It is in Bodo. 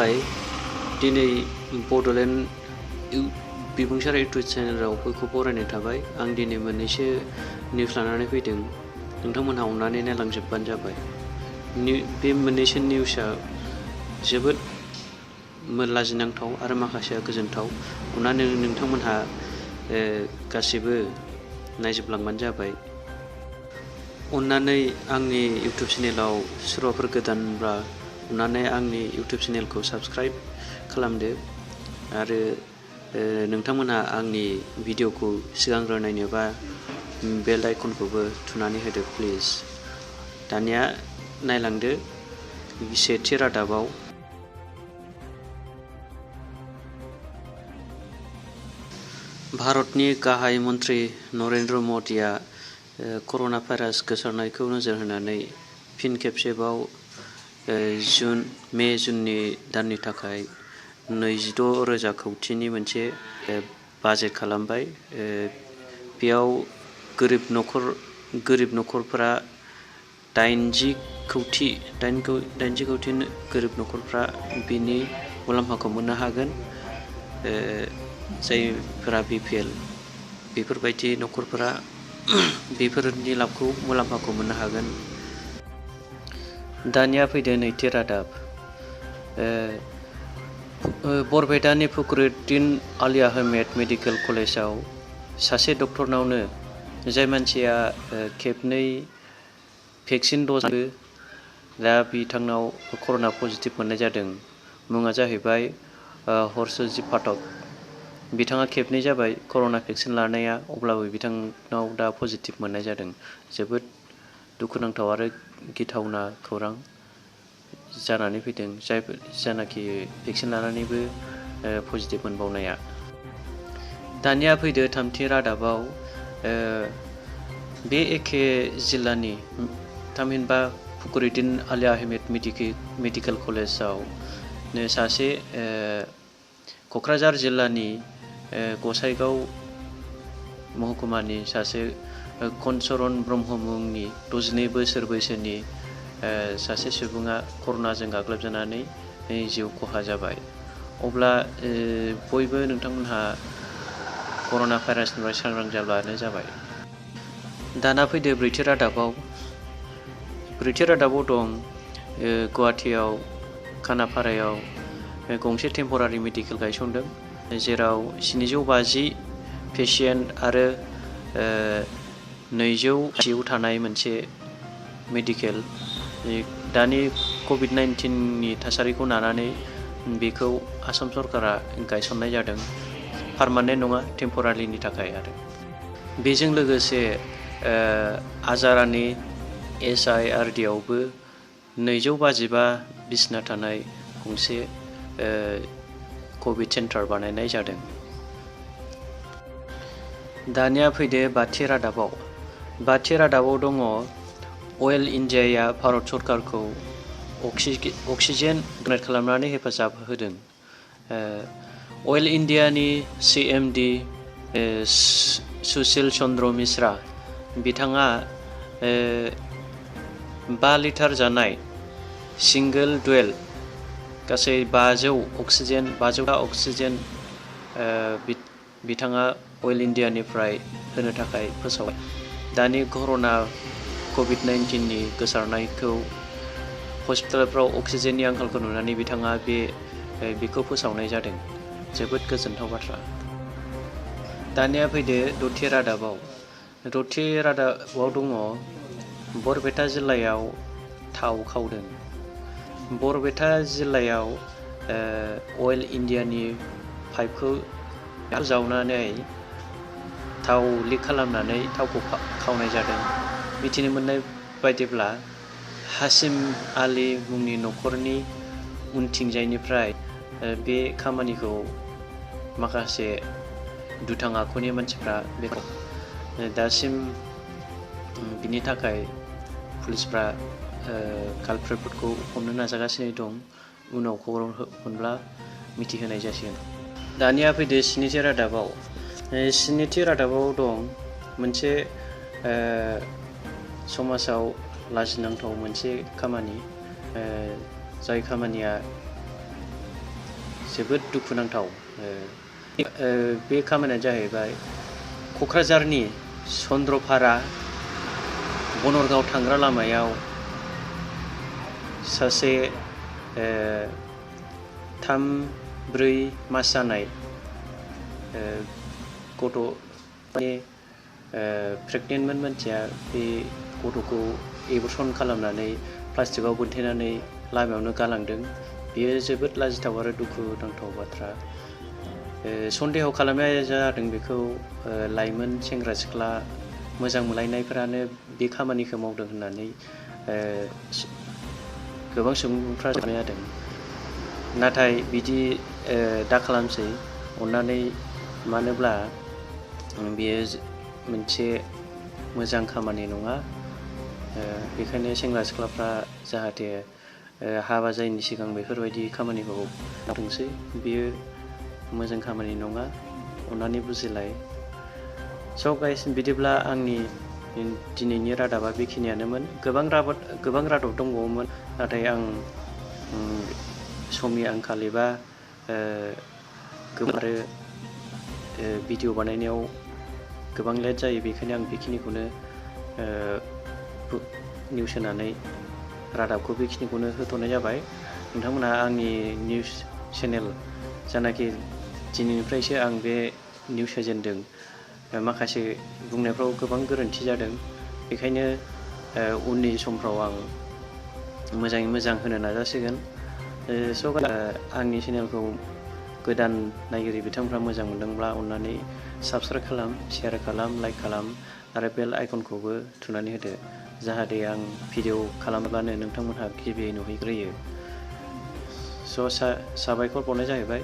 खुलुमबाय। दिनै बड'लेण्ड बिबुंसार इउटुब चेनेलाव बयखौ बरायनाय थाबाय। आं दिनै मोननैसो निउस लानानै फैदों। नोंथांमोनहा अननानै नायलांजोबबानो जाबाय। बे मोननैसो निउसआ जोबोद लाजिनांथाव आरो माखासेया गोजोनथाव। अननानै नोंथांमोनहा गासिबो नायजोबलांबानो जाबाय। अननानै आंनि इउटुब चेनेलाव सोरबाफोर गोदानब्ला अननानै आंनि इउटुब चेनेलखौ साबस्क्राइब खालामदो आरो नोंथांमोनहा आंनि भिडिअखौ सिगांग्रो नायनोबा बेल आइकनखौबो थुनानै होदो प्लिज। दानिया नायलांदो सेथि रादाबाव भारतनि गाहाय मन्त्रि नरेन्द्र मदिया कर'ना भाइरास गोसारनायखौ नोजोर होनानै फिन खेबसेबाव मे जुननि दाननि थाखाय 26,000 कौटिनि मोनसे बाजेट खालामबाय। बेयाव गोरिब न'खरफोरा 80 कौटि गोरिब न'खरफ्रा बिनि मुलाम्फाखौ मोननो हागोन। जायफोरा BPL बेफोरबायदि न'खरफोरा बेफोरनि मुलाम्फाखौ मोननो हागोन। दानिया फैदो नैथि रादाब। बरपेटानि फखरुद्दीन आली आहमेद मेडिकेल कलेजाव सासे डक्टरनावनो जाय मानसिया खेबनै भेक्सिन द'ज दा बिथांनाव कर'ना पजिटिभ मोननाय जादों। मुङा जाहैबाय हर्षजित पाठक। बिथाङा खेबनै जाबाय कर'ना भेक्सिन लानाया, अब्लाबो बिथांनाव दा पजिटिभ मोननाय जादों। जोबोद दुखुनांथाव आरो गिथावना खौरां जानानै फैदों जायनाखि भेक्सिन लानानैबो पजिटिभ मोनबावनाया। दानिया फैदो थामथि रादाबाव। बे एखे जिल्लानि थामहिनबा फखरुद्दीन आली आहमेद मेडिकेल कलेजाव सासे क'क्राझार जिल्लानि गसाइगाव महकुमानि सासे कनसरन ब्रह्म मुंनि 62 बोसोर बैसोनि सासे सुबुङा कर'नाजों गाग्लोबजानानै जिउ खहा जाबाय। अब्ला बयबो नोंथांमोनहा कर'ना भाइरासनिफ्राय सांग्रां जाब्लानो जाबाय। दाना फैदो ब्रैथि रादाबाव। ब्रैथि रादाबाव दं गुवाहाटीयाव खानापारायाव गंसे टेम्परारि मेडिकेल गायसनदों, जेराव 750 पेशियेन्ट आरो 200 ICU थानाय मोनसे मेडिकेल। दानि कभिड-19नि थासारिखौ लानानै बेखौ आसाम सरकारा गायसननाय जादों। पारमानेन्ट नङा, टेम्परारिनि थाखाय। आरो बेजों लोगोसे आजारानि SIRD आवबो 255 बिसिना थानाय गंसे कभिड सेन्टार बानायनाय जादों। दानिया फैदो बाथि रादाबाव। बाथि रादाबाव दङ अइल इन्डियाया भारत सरकारखौ अक्सिजेन डनेट खालामनानै हेफाजाब होदों। अइल इन्डियानि CMD सुशील चन्द्र मिश्रा बिथाङा 5 लिटार जानाय सिंगोल डुएल गासै 500टा अक्सिजेन बिथाङा अइल इन्डियानिफ्राय होनो थाखाय फोसावबाय। दानि कर'ना कभिड-19नि गोसारनायखौ हस्पिटालफ्राव अक्सिजेननि आंखालखौ नुनानै बिथाङा बेखौ फोसावनाय जादों। जोबोद गोजोनथाव बाथ्रा। दानिया फैदो द'थि रादाबाव। द'थि रादाबाव दङ बरपेटा जिल्लायाव थाव खावदों। बरपेटा जिल्लायाव अइल इन्डियानि पाइपखौ जावनानै थाव लिक खालामनानै थावखौ खावनाय जादों। मिथिनो मोननाय बायदिब्ला हासिम आली मुंनि न'खरनि उनथिंजायनिफ्राय बे खामानिखौ माखासे दुथां आखुनि मानसिफ्रा बेखौ दासिम बिनि थाखाय पुलिसफ्रा कालप्रिटफोरखौ हमनो नाजागासिनो दं। उनाव खबर मोनब्ला मिथिहोनाय जासिगोन। दानिया फैदो स्निथि रादाबाव। स्निथि रादाबाव दं मोनसे समाजाव लाजिनांथाव मोनसे खामानि, जाय खामानिया जोबोद दुखुनांथाव। बे खामानिया जाहैबाय क'क्राझारनि चन्द्रपारा बनरगाव थांग्रा लामायाव सासे 3-4 मास जानाय गथ' माने प्रेगनेन्टमोन मानसिया बे गथ'खौ एबर्सन खालामनानै प्लास्टिकआव बोनथेनानै लामायावनो गालांदों। बेयो जोबोद लाजिथाव आरो दुखुनांथाव बाथ्रा। सन्देह खालामनाय जादों बेखौ लाइमोन सेंग्रा सिख्ला मोजां मोनलायनायफोरानो बे खामानिखौ मावदों होननानै गोबां सुबुंफ्रा साननाय जादों। नाथाय बिदि दा खालामसै अन्नानै, मानोब्ला बेयो मोनसे मोजां खामानि नङा। बेखायनो सेंग्रा सिख्लाफ्रा जाहाथे हाबा जायैनि सिगां बेफोरबायदि खामानिखौ मावथोंसै। बेयो मोजां खामानि नङा, अन्नानै बुजिलाय। स' गाइस, बिदिब्ला आंनि दिनैनि रादाबा बेखिनियानोमोन। गोबां रादाब दंबावोमोन, नाथाय आं समनि आंखाल एबा आरो भिडिअ बानायनायाव गोबां लेट जायो। बेखायनो आं बेखिनिखौनो निउस होनानै रादाबखौ बेखिनिखौनो होथ'नाय जाबाय। नोंथांमोनहा आंनि निउस चेनेल जानाखि दिनैनिफ्रायसो आं बे निउस होजेनदों, माखासे बुंनायफ्राव गोबां गोरोन्थि जादों। बेखायनो उननि समफ्राव आं मोजाङै मोजां होनो नाजासिगोन। स' आंनि चेनेलखौ गोदान नायगिरि बिथांफ्रा मोजां मोनदोंब्ला अन्नानै साबस्क्राइब खालाम, शेयार खालाम, लाइक खालाम आरो बेल आइकनखौबो थुनानै होदो, जाहाथे आं भिडिअ खालामब्लानो नोंथांमोनहा गिबियै नुहैग्रोयो। स' साबायखर बावनाय जाहैबाय।